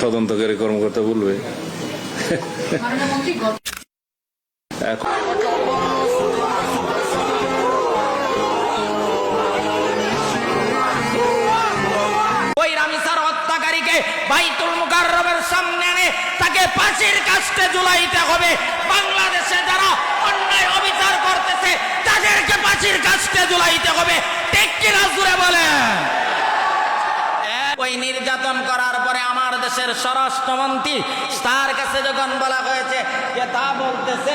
তদন্তকারী কর্মকর্তা বলবে। ওই রামিসার হত্যাকারীকে বাইতুল মুকাররমের সামনে এনে তাকে ফাঁসির কাস্টে ঝুলাইতে হবে। বাংলাদেশে যারা অন্যায় অবিচার করতেছে তাদেরকে ফাঁসির কাস্টে ঝুলাইতে হবে। ঠিক কিনা জুড়ে বলে? ওই নির্যাতন করার পরে আমার দেশের স্বরাষ্ট্রমন্ত্রী তার কাছে যখন বলা হয়েছে যে তা বলতেছে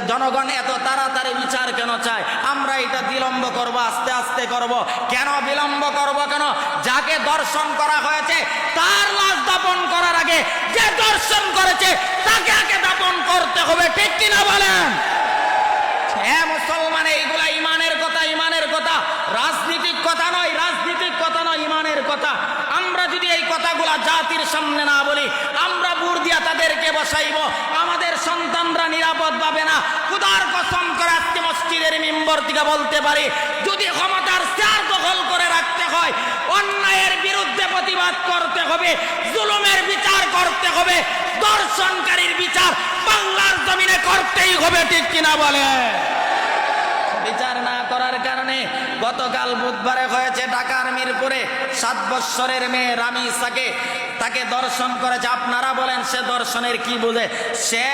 জনগণ এত তাড়াতাড়ি বিচার কেন চায়, আমরা এটা বিলম্ব করব, আস্তে আস্তে করব। কেন বিলম্ব করব? কেন? যাকে দর্শন করা হয়েছে তার লাশ দাপন করার আগে যে দর্শন করেছে তাকে আগে দাপন করতে হবে। ঠিক কিনা বলেন? হ্যাঁ মুসলমান, এইগুলা ইমানের কথা, ইমানের কথা, রাজনীতিক কথা নয়, রাজনীতিক কথা নয়, ইমানের কথা। আমরা যদি এই কথাগুলা জাতির সামনে না বলি, আমরা বুড় দিয়া তাদেরকে বসাইব, আমাদের সন্তানরা নিরাপদ পাবে না। খোদার কসম করে আজকে মসজিদের মিম্বর থেকে বলতে পারি, যদি ক্ষমতার চেয়ার দখল করে রাখতে হয়, অন্যায়ের বিরুদ্ধে প্রতিবাদ করতে হবে, জুলুমের বিচার করতে হবে, দর্শনকারীর বিচার বাংলার জমিনে করতেই হবে। ঠিক কিনা বলে? বিচার না করার কারণে গতকাল বুধবারে হয়েছে ঢাকার মিরপুরে 7 বৎসরের মেয়ে রামিসাকে তাকে দর্শন করেছে। আপনারা বলেন সে দর্শনের কি বুঝে? সে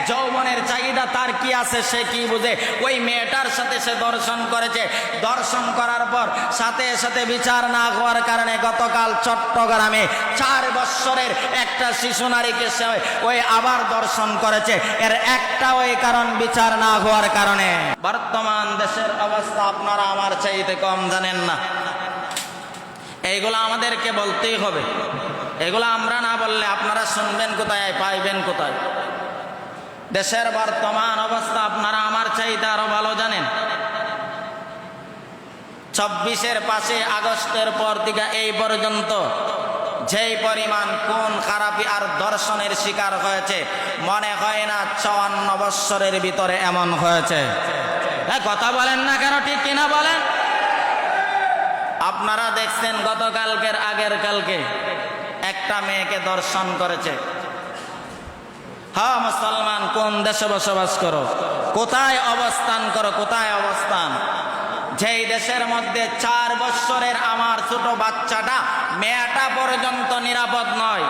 যৌবনের চাহিদা তার কি আছে সে কি বুঝে? ওই মেয়েটার সাথে সে দর্শন করেছে। দর্শন করার পর সাথে সাথে বিচার না হওয়ার কারণে গতকাল চট্টগ্রামে 4 বৎসরের একটা শিশু নারীকে সে ওই আবার দর্শন করেছে। এর একটা ওই কারণ বিচার না হওয়ার কারণে। বর্তমান দেশের অবস্থা আপনারা আমার চাইতে কম জানেন না। এইগুলো আমাদেরকে বলতেই হবে। এগুলো আমরা না বললে আপনারা শুনবেন কোথায়, পাইবেন কোথায়? দেশের বর্তমান অবস্থা আপনারা আমার চাইতে আরো ভালো জানেন। 26-এর 5 আগস্টের পর থেকে এই পর্যন্ত যেই পরিমাণ কোন খারাপি আর দর্শনের শিকার হয়েছে, মনে হয় না 54 বৎসরের ভিতরে এমন হয়েছে। কথা বলেন না কেন? ঠিক কিনা বলেন? আপনারা দেখছেন গতকালকের আগের কালকে একটা মেয়েকে দর্শন করেছে। হ্যাঁ মুসলমান, কোন দেশে বসবাস করো, কোথায় অবস্থান করো, কোথায় অবস্থান? যেই দেশের মধ্যে 4 বৎসরের আমার ছোট বাচ্চাটা, মেয়েটা পর্যন্ত নিরাপদ নয়,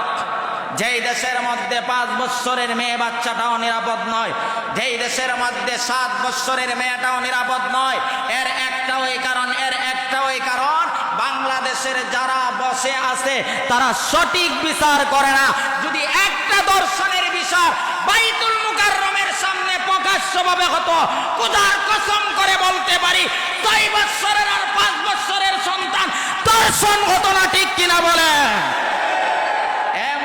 যেই দেশের মধ্যে 5 বৎসরের মেয়ে বাচ্চাটাও নিরাপদ নয়, যেই দেশের মধ্যে 7 বৎসরের মেয়েটাও নিরাপদ নয়, এর একটা ওই কারণ, এর একটা ওই কারণ বাংলাদেশের যারা বসে আছে তারা সঠিক বিচার করে না। যদি একটা দর্শনের বিচার বাইতুল মুকাররমের সামনে প্রকাশ্যভাবে হতো, খোদার কসম করে বলতে পারি 6 বৎসরের আর 5 বৎসরের সন্তান দর্শন হতো না। ঠিক কিনা বলে?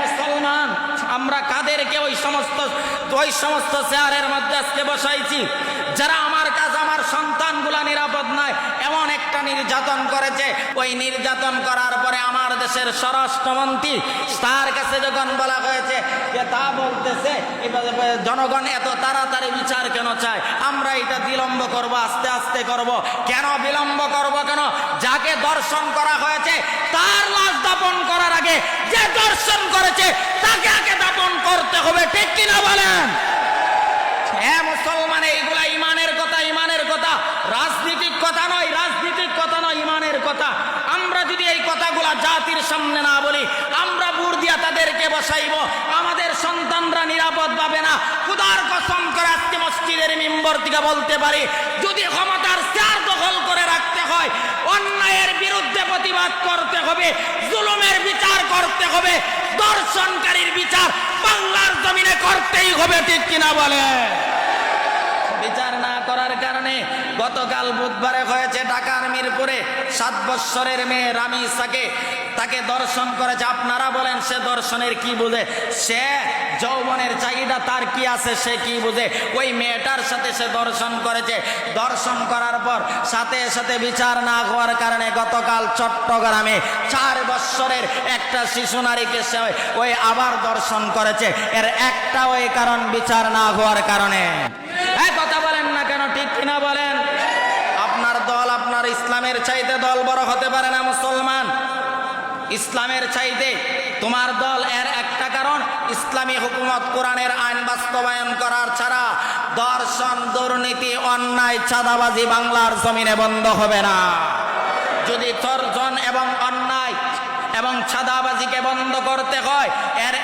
মুসলমান, আমরা কাদেরকে ওই সমস্ত চেয়ারের মধ্যে আজকে বসাইছি যারা আমার কাজ, আমার সন্তানগুলা নিরাপদ নয়, এমন একটা নির্যাতন করেছে। ওই নির্যাতন করার পরে আমার দেশের স্বরাষ্ট্রমন্ত্রী তার কাছে যখন বলা হয়েছে যে তা বলতেছে জনগণ এত তাড়াতাড়ি বিচার কেন চায়, আমরা এটা বিলম্ব করব, আস্তে আস্তে করব। কেন বিলম্ব করব? কেন? যাকে দর্শন করা হয়েছে তার লাশ দাপন করার আগে যে দর্শন করেছে তাকে আগে দাপন করতে হবে। ঠিক কিনা বলেন? হ্যাঁ মুসলমান, এইগুলা ইমানের কথা, ইমানের কথা, রাজনীতিক কথা নয়, রাজনীতিক কথা নয়, ইমানের কথা। আমরা যদি এই কথাগুলা জাতির সামনে না বলি, আমরা বুড় দিয়া তাদেরকে বসাইব, আমাদের সন্তানরা নিরাপদ পাবে না। খোদার কসম করে আজকে মসজিদের মিম্বর থেকে বলতে পারি, যদি ক্ষমতার চেয়ার দখল করে রাখতে হয়, অন্যায়ের বিরুদ্ধে প্রতিবাদ করতে হবে, জুলুমের বিচার করতে হবে, দর্শনকারীর বিচার বাংলার জমিনে করতেই হবে। ঠিক কিনা বলে? বিচার না করার কারণে গতকাল বুধবারে হয়েছে ঢাকার মিরপুরে 7 বৎসরের মেয়ে রামিসাকে তাকে দর্শন করেছে। আপনারা বলেন সে দর্শনের কি বুঝে? সে যৌবনের চাহিদা তার কি আছে সে কি বুঝে? ওই মেয়েটার সাথে সে দর্শন করেছে। দর্শন করার পর সাথে সাথে বিচার না হওয়ার কারণে গতকাল চট্টগ্রামে 4 বৎসরের একটা শিশু নারীকে সে ওই আবার দর্শন করেছে। এর একটা ওই কারণ বিচার না হওয়ার কারণে। কথা বলেন না কেন? ঠিক কিনা বলেন? আপনার দল, আপনার ইসলামের চাইতে দল বড় হতে পারে না মুসলমান। ইসলামের চাইতে তোমার দল এর ইসলামী হুকুমত কোরআনের আইন বাস্তবায়ন করার ছাড়া দর্শন, দুর্নীতি, অন্যায়, চাঁদাবাজি বাংলার জমিনে বন্ধ হবে না। যদি দর্শন এবং অন্যায় এবং চাঁদাবাজিকে বন্ধ করতে হয়, এর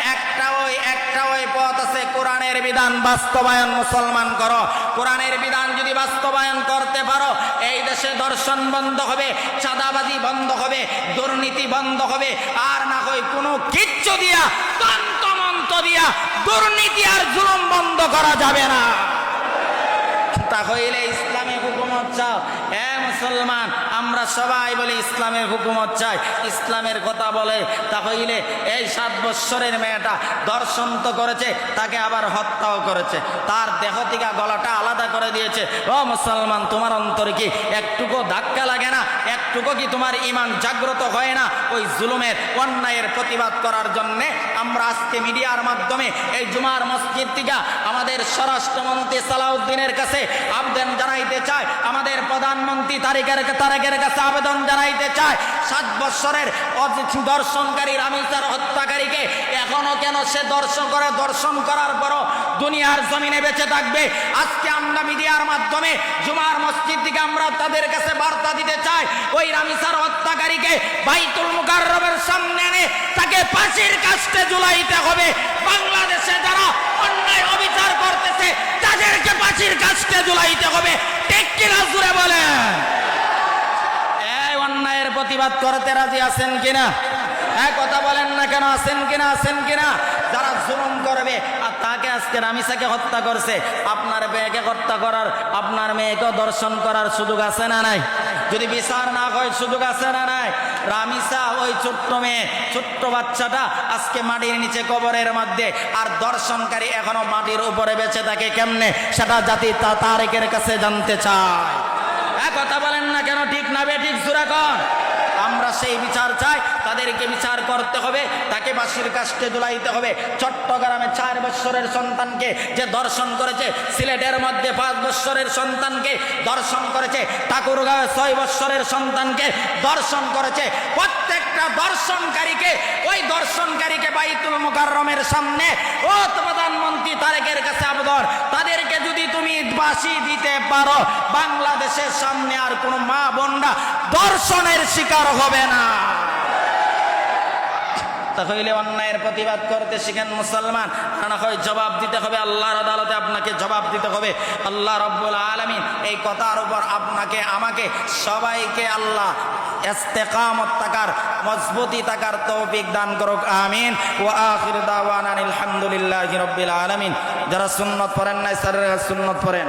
একটা ওই পথ আছে, কোরআনের বিধান বাস্তবায়ন মুসলমান করো। কোরআনের বিধান যদি বাস্তবায়ন করতে পারো, এই দেশে দর্শন বন্ধ হবে, চাঁদাবাজি বন্ধ হবে, দুর্নীতি বন্ধ হবে। আর না হয় কোনো কিচ্ছু দিয়া, তন্ত্রমন্ত্র দিয়া দুর্নীতি আর জুলুম বন্ধ করা যাবে না। তাহলে ইসলামী হুকুমত চাও। মুসলমান, আমরা সবাই বলি ইসলামের হুকুমত চাই, ইসলামের কথা বলে। তাহলে এই 7 বৎসরের মেয়েটা দর্শন তো করেছে, তাকে আবার হত্যাও করেছে, তার দেহ থেকে গলাটা আলাদা করে দিয়েছে। ও মুসলমান, তোমার অন্তরে কি একটুকু ধাক্কা লাগে না? একটুকু কি তোমার ঈমান জাগ্রত হয় না? ওই জুলুমের, অন্যায়ের প্রতিবাদ করার জন্যে আমরা আজকে মিডিয়ার মাধ্যমে এই জুমার মসজিদ থেকে আমাদের স্বরাষ্ট্রমন্ত্রী সালাউদ্দিনের কাছে আবেদন জানাইতে চাই, আমাদের প্রধানমন্ত্রী তারেকের কাছে আবেদন জানাইতে চাই, 7 বৎসরের দর্শনকারী রামিসার হত্যাকারীকে এখনো কেন সে দর্শন করার পরও দুনিয়ার জমিনে বেঁচে থাকবে? আজকে আমরা মিডিয়ার মাধ্যমে জুমার মসজিদ থেকে আমরা তাদের কাছে বার্তা দিতে চাই, ওই রামিসার হত্যাকারীকে বাইতুল মুকাররমের সামনে এনে তাকে ফাঁসির কাস্টে ঝুলাইতে হবে। বাংলাদেশে যারা অন্যায় অবিচার করতেছে তাদেরকে ফাঁসির কাস্টে ঝুলাইতে হবে। ঠিক কিনা জুড়ে বলেন? এই অন্যায়ের প্রতিবাদ করতে রাজি আছেন কিনা? কথা বলেন না কেন? আছেন কিনা? যারা জুলুম করবে, আর তাকে আজকে রামিসাকে হত্যা করছে, আপনার মেয়েকে হত্যা করার, আপনার মেয়েকেও দর্শন করার সুযোগ আছে না নাই? যদি বিচার না হয় সুযোগ আছে না নাই? রামিসা ওই ছোট্ট মেয়ে, ছোট্ট বাচ্চাটা আজকে মাটির নিচে কবরের মধ্যে, আর দর্শনকারী এখনো মাটির উপরে বেঁচে থাকে কেমনে, সেটা জাতি তারেকের কাছে জানতে চায়। কথা বলেন না কেন? ঠিক না বেঠিক জোরে কন? আমরা সেই বিচার চাই, তাদেরকে বিচার করতে হবে, তাকে ফাঁসির কাস্টে ঝুলাইতে হবে। চট্টগ্রামে 4 বৎসরের সন্তানকে যে দর্শন করেছে, সিলেটের মধ্যে 5 বৎসরের সন্তানকে দর্শন করেছে, ঠাকুরগাঁও 6 বৎসরের সন্তানকে দর্শন করেছে। প্রত্যেকটা দর্শনকারীকে, ওই দর্শনকারীকে বাইতুল মুকাররমের সামনে, ও প্রধানমন্ত্রী তারেকের কাছে আবেদন, তাদেরকে যদি তুমি ফাঁসি দিতে পারো, বাংলাদেশের সামনে আর কোনো মা বোনরা দর্শনের শিকার হবে না। তাহলে অন্যায়ের প্রতিবাদ করতে শিখেন মুসলমান, না হয় জবাব দিতে হবে আল্লাহর আদালতে, আপনাকে জবাব দিতে হবে। আল্লাহ রাব্বুল আলামিন এই কথার উপর আপনাকে, আমাকে, সবাইকে আল্লাহ ইস্তেকামত থাকার, মজবুতি থাকার তৌফিক দান করুক, আমিন। ওয়া আখির দাওয়ানা আলহামদুলিল্লাহি রাব্বিল আলামিন। যারা সুন্নাত পড়েন নাই, স্যারেরা সুন্নাত পড়েন।